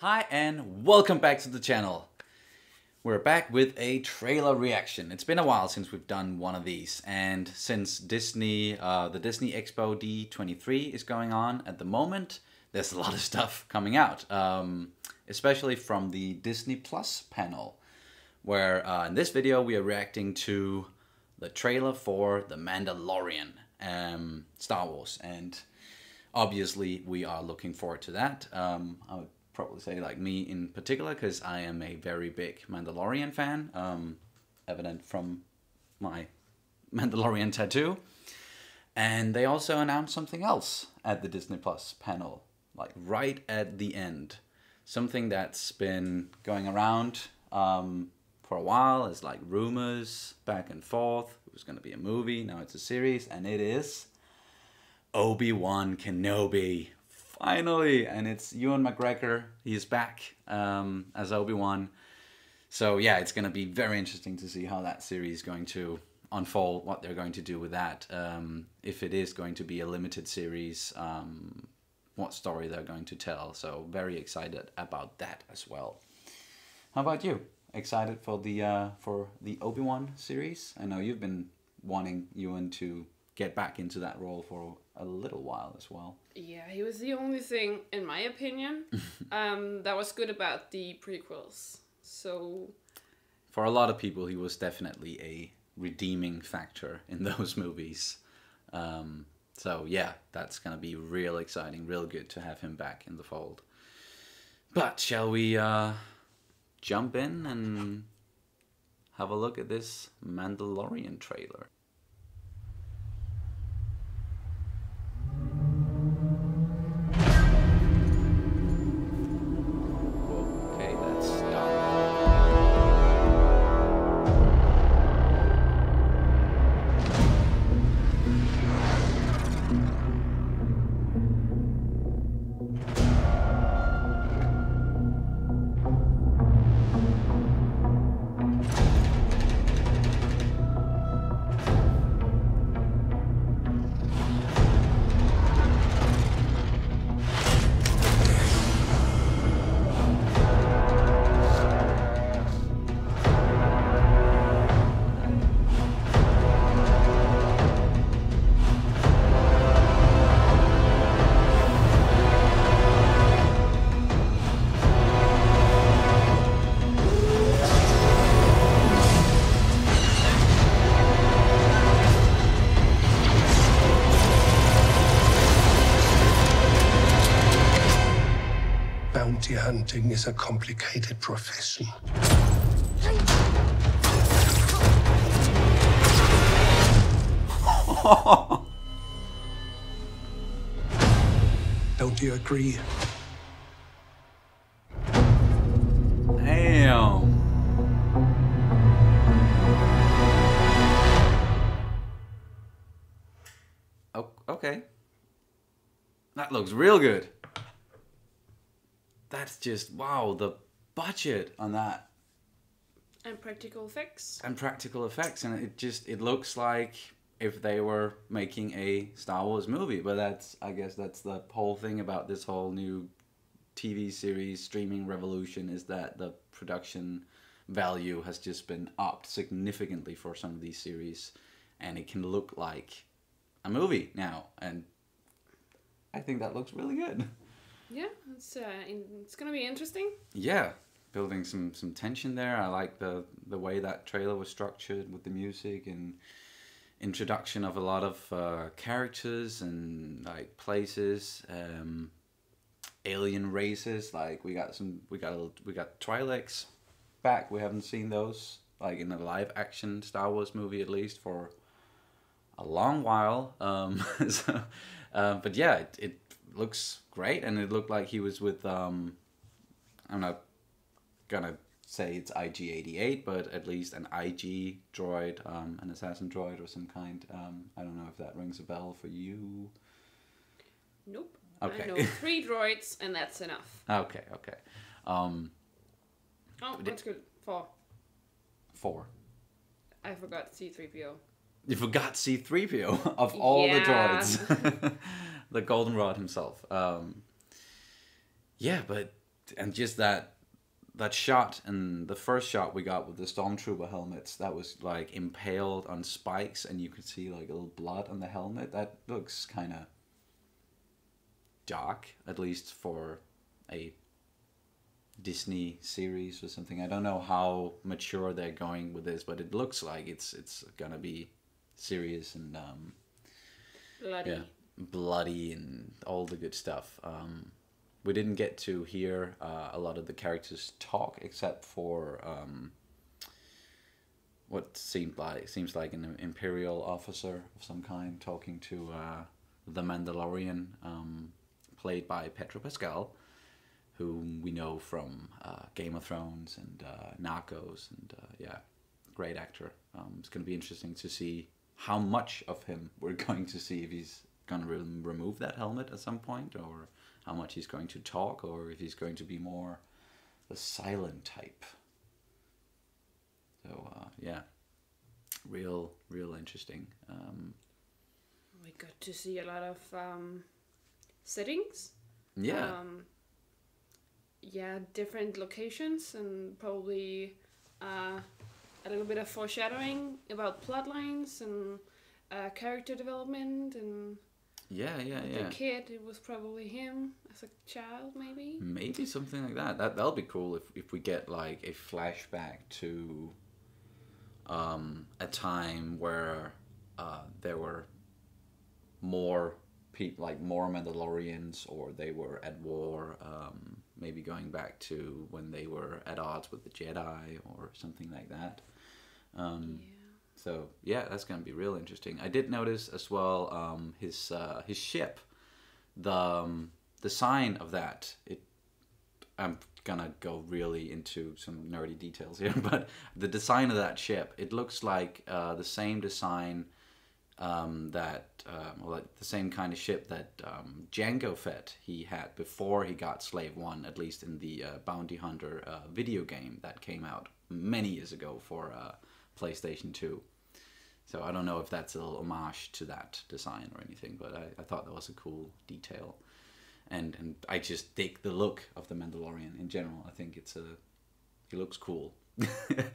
Hi and welcome back to the channel. We're back with a trailer reaction. It's been a while since we've done one of these, and since Disney, the Disney Expo D23 is going on at the moment, there's a lot of stuff coming out, especially from the Disney Plus panel, where in this video we are reacting to the trailer for The Mandalorian, Star Wars, and obviously we are looking forward to that. I would probably say like me in particular, because I am a very big Mandalorian fan, evident from my Mandalorian tattoo. And they also announced something else at the Disney Plus panel, like right at the end. Something that's been going around for a while. It's like rumors back and forth. It was going to be a movie, now it's a series, and it is Obi-Wan Kenobi. Finally, and it's Ewan McGregor. He's back as Obi-Wan. So yeah, it's going to be very interesting to see how that series is going to unfold, what they're going to do with that. If it is going to be a limited series, what story they're going to tell. So very excited about that as well. How about you? Excited for the Obi-Wan series? I know you've been wanting Ewan to get back into that role for a little while as well. Yeah, he was the only thing, in my opinion, that was good about the prequels. So, for a lot of people, he was definitely a redeeming factor in those movies. So yeah, that's gonna be real exciting, real good to have him back in the fold. But shall we jump in and have a look at this Mandalorian trailer? Bounty hunting is a complicated profession. Don't you agree? Damn. Oh, okay. That looks real good. That's just, wow, the budget on that. And practical effects. And practical effects. And it looks like if they were making a Star Wars movie. But that's, I guess that's the whole thing about this whole new TV series streaming revolution, is that the production value has just been upped significantly for some of these series. And it can look like a movie now. And I think that looks really good. Yeah, it's gonna be interesting. Yeah, building some tension there. I like the way that trailer was structured with the music and introduction of a lot of characters and like places, alien races. Like we got Twi'leks back. We haven't seen those like in a live action Star Wars movie, at least for a long while. But yeah, it looks great, and it looked like he was with I'm not gonna say it's IG-88, but at least an IG droid, an assassin droid or some kind. I don't know if that rings a bell for you. Nope. Okay. I know 3 droids, and that's enough. Okay. Oh, that's good. 4. 4. I forgot C-3PO. You forgot C-3PO of all the droids. The goldenrod himself. Yeah, but and just that shot, and the first shot we got with the stormtrooper helmets, that was like impaled on spikes, and you could see like a little blood on the helmet. That looks kind of dark, at least for a Disney series or something. I don't know how mature they're going with this, but it looks like it's gonna be serious and Bloody. yeah, bloody and all the good stuff. We didn't get to hear a lot of the characters talk, except for what seems like an Imperial officer of some kind talking to the Mandalorian, played by Pedro Pascal, whom we know from Game of Thrones and Narcos, and yeah, great actor. It's going to be interesting to see how much of him we're going to see, if he's going to remove that helmet at some point, or how much he's going to talk, or if he's going to be more the silent type. So yeah, real interesting. We got to see a lot of settings. Yeah. Yeah, different locations, and probably a little bit of foreshadowing about plot lines and character development, and Yeah. the kid, it was probably him as a child, maybe. Maybe something like that. That'll be cool if we get like a flashback to a time where there were more people, like more Mandalorians, or they were at war. Maybe going back to when they were at odds with the Jedi or something like that. So yeah, that's gonna be real interesting. I did notice as well his ship, the sign of that. I'm gonna go really into some nerdy details here, but the design of that ship, it looks like the same design like the same kind of ship that Jango Fett he had before he got Slave One, at least in the Bounty Hunter video game that came out many years ago for PlayStation 2. So I don't know if that's a little homage to that design or anything, but I thought that was a cool detail. And I just dig the look of the Mandalorian in general. I think he looks cool. It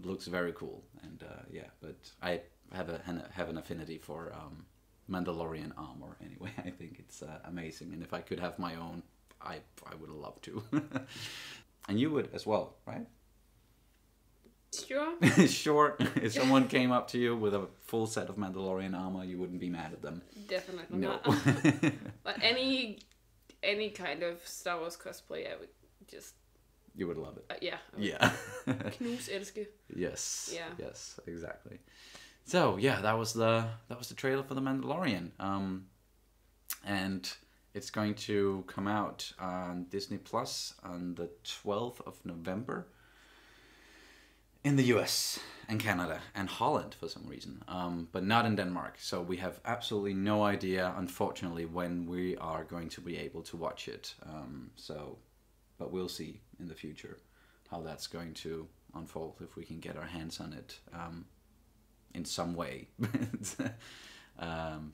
looks very cool. And yeah, but I have an affinity for Mandalorian armor anyway. I think it's amazing. And if I could have my own, I would love to. And you would as well, right? Sure. Sure. If someone came up to you with a full set of Mandalorian armor, you wouldn't be mad at them. Definitely No. not. But any kind of Star Wars cosplay, I would just... You would love it. Yeah. Yeah. Knus elske. Yes. Yeah. Yes, exactly. So yeah, that was the trailer for The Mandalorian. And it's going to come out on Disney Plus on the 12th of November in the US and Canada and Holland for some reason, but not in Denmark. So we have absolutely no idea, unfortunately, when we are going to be able to watch it. But we'll see in the future how that's going to unfold, if we can get our hands on it in some way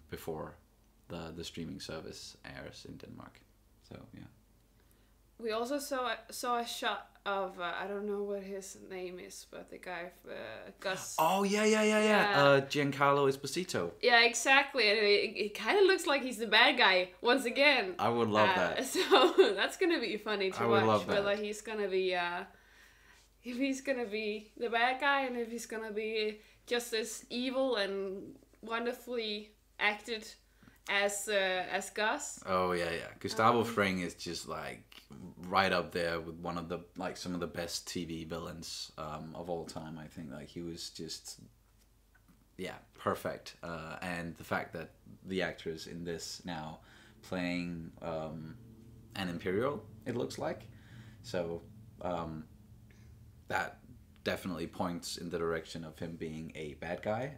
before the streaming service airs in Denmark. So yeah. We also saw a shot of I don't know what his name is, but the guy Gus. Oh yeah. Giancarlo Esposito. Yeah, exactly. And it kind of looks like he's the bad guy once again. I would love that. So that's gonna be funny to I would watch. love that. Whether he's gonna be if he's gonna be the bad guy, and if he's gonna be just as evil and wonderfully acted as Gus. Oh yeah. Gustavo Fring is just like right up there with one of the some of the best TV villains of all time. I think he was just perfect. And the fact that the actress in this now playing an Imperial, it looks like, so that definitely points in the direction of him being a bad guy.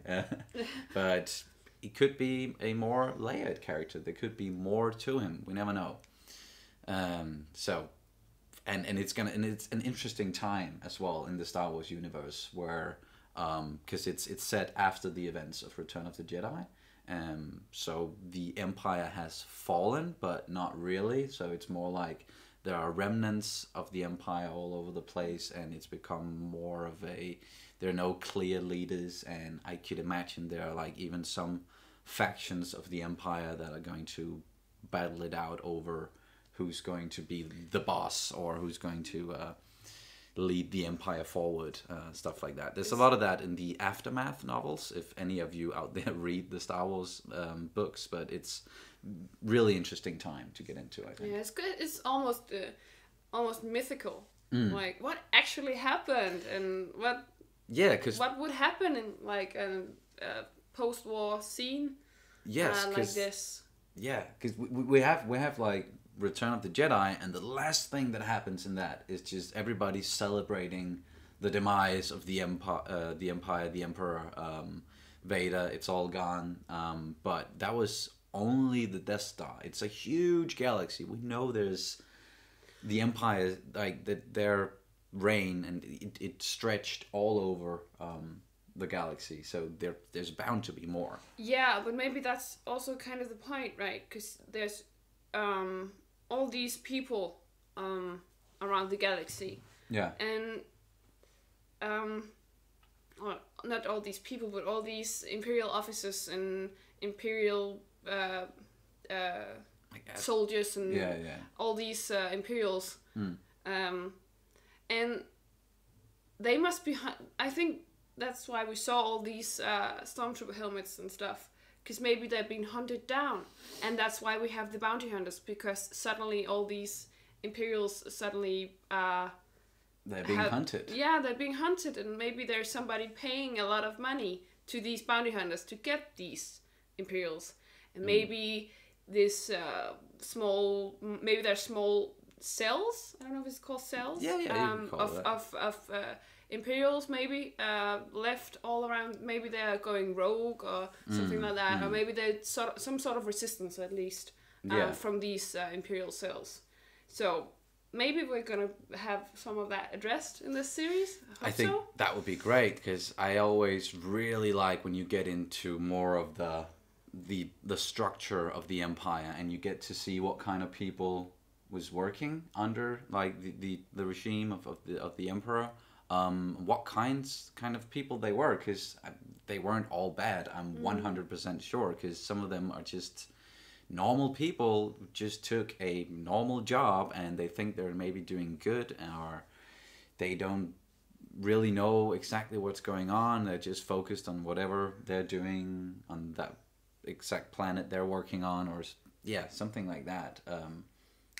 But he could be a more layered character. There could be more to him. We never know. So, and it's an interesting time as well in the Star Wars universe, where because it's set after the events of Return of the Jedi. So the Empire has fallen, but not really. So it's more like there are remnants of the Empire all over the place, and it's become more of a, there are no clear leaders, and I could imagine there are like even some factions of the Empire that are going to battle it out over who's going to be the boss or who's going to lead the Empire forward, stuff like that. There's a lot of that in the Aftermath novels, if any of you out there read the Star Wars books, but it's really interesting time to get into, I think. Yeah, it's good. It's almost mythical. Like, what actually happened, and what would happen in like a post-war scene? Yes, like this. Yeah, because we have like Return of the Jedi, and the last thing that happens in that is just everybody celebrating the demise of the Empire, the Emperor, Vader. It's all gone. But that was only the Death Star. It's a huge galaxy. We know there's the Empire, like their reign, and it stretched all over the galaxy. So there's bound to be more. Yeah, but maybe that's also kind of the point, right? Because there's all these people around the galaxy. Yeah. And well, not all these people, but all these Imperial officers and Imperial soldiers and all these Imperials. And they must be... I think that's why we saw all these Stormtrooper helmets and stuff. Because maybe they're being hunted down. And that's why we have the bounty hunters. Because suddenly all these Imperials suddenly... they're being hunted. Yeah, they're being hunted. And maybe there's somebody paying a lot of money to these bounty hunters to get these Imperials. And maybe this small... Maybe they're small cells? I don't know if it's called cells. Yeah, you can call it that. Of Imperials maybe left all around. Maybe they're going rogue or something like that, or maybe there's some sort of resistance at least from these Imperial cells. So maybe we're gonna have some of that addressed in this series. I think so. That would be great, because I always really like when you get into more of the structure of the Empire, and you get to see what kind of people was working under like the regime of the Emperor. What kind of people they were, because they weren't all bad. I'm 100% sure, because some of them are just normal people who just took a normal job and they think they're maybe doing good, or they don't really know exactly what's going on. They're just focused on whatever they're doing on that exact planet they're working on, or something like that.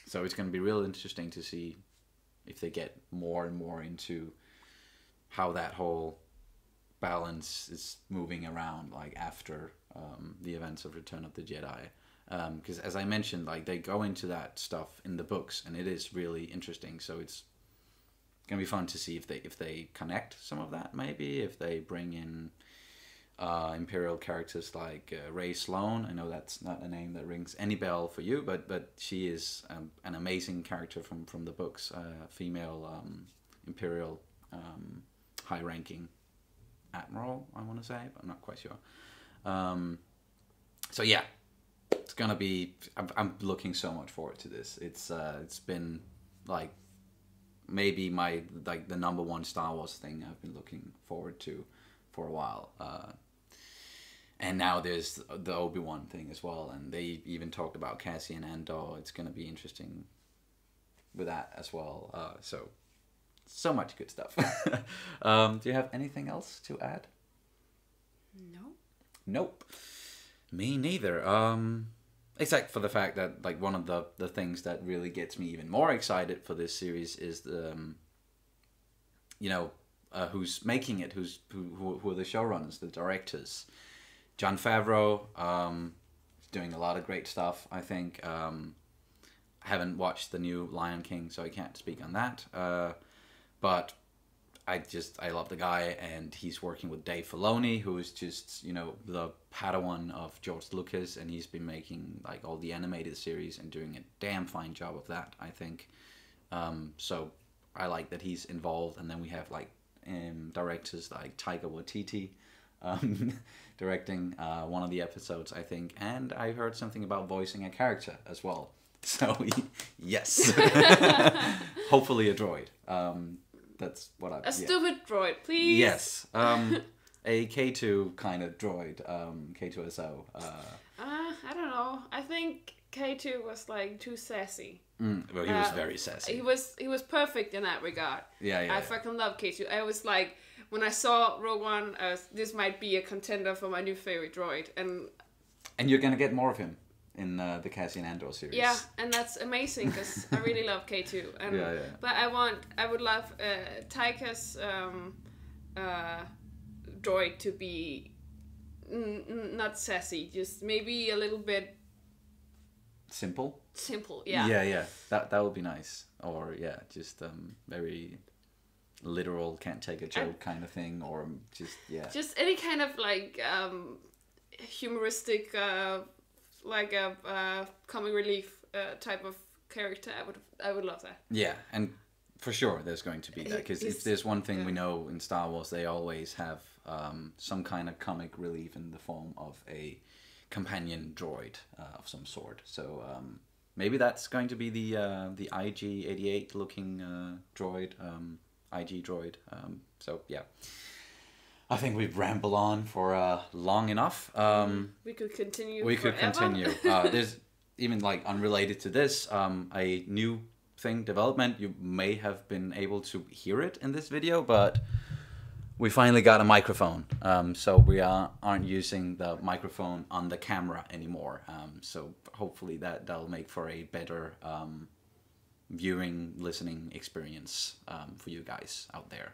So it's going to be real interesting to see if they get more and more into how that whole balance is moving around, like after the events of Return of the Jedi. Because as I mentioned, like they go into that stuff in the books, and it is really interesting. So it's gonna be fun to see if they connect some of that. Maybe if they bring in Imperial characters like Rey Sloane. I know that's not a name that rings any bell for you, but she is an amazing character from the books. Female Imperial high-ranking admiral, I want to say, but I'm not quite sure. So yeah, it's gonna be. I'm looking so much forward to this. It's been like maybe the number one Star Wars thing I've been looking forward to for a while. And now there's the Obi-Wan thing as well, and they even talked about Cassian Andor. It's gonna be interesting with that as well. So much good stuff. Do you have anything else to add? No. Nope. Me neither. Except for the fact that like one of the things that really gets me even more excited for this series is the who's making it, who are the showrunners, the directors. Jon Favreau is doing a lot of great stuff, I think. I haven't watched the new Lion King, so I can't speak on that. But I love the guy, and he's working with Dave Filoni, who is just, the Padawan of George Lucas, and he's been making like all the animated series and doing a damn fine job of that, I think. So I like that he's involved, and then we have like directors like Taika Waititi directing one of the episodes, I think, and I heard something about voicing a character as well. So yes, hopefully a droid. That's what I. A stupid droid, please. Yes. A K2 kind of droid. K2SO. I don't know. I think K2 was like too sassy. Well, he was very sassy. He was perfect in that regard. Yeah. I fucking love K2. I was like, when I saw Rogue One, this might be a contender for my new favorite droid, and you're gonna get more of him in the Cassian Andor series. Yeah, and that's amazing because I really love K2. And, yeah. But I would love Taika's droid to be not sassy, just maybe a little bit simple. Yeah. Yeah. That would be nice. Or yeah, just very literal, can't take a joke kind of thing, or just any kind of like humoristic. Like a comic relief type of character, I would love that. Yeah, and for sure there's going to be that, because if there's one thing we know in Star Wars, they always have some kind of comic relief in the form of a companion droid of some sort. So maybe that's going to be the IG-88 looking droid, IG droid. So yeah. I think we've rambled on for long enough. We could continue. There's even like unrelated to this, a new thing development. You may have been able to hear it in this video, but we finally got a microphone. So we aren't using the microphone on the camera anymore. So hopefully that'll make for a better viewing, listening experience for you guys out there.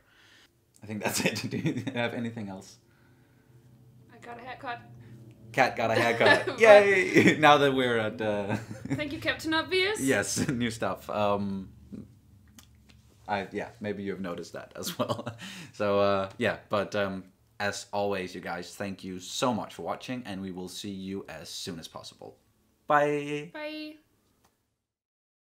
I think that's it. Do you have anything else? I got a haircut. Cat got a haircut. Yay! Now that we're at... Thank you, Captain Obvious. Yes, new stuff. Maybe you've noticed that as well. So, but as always, you guys, thank you so much for watching, and we will see you as soon as possible. Bye! Bye!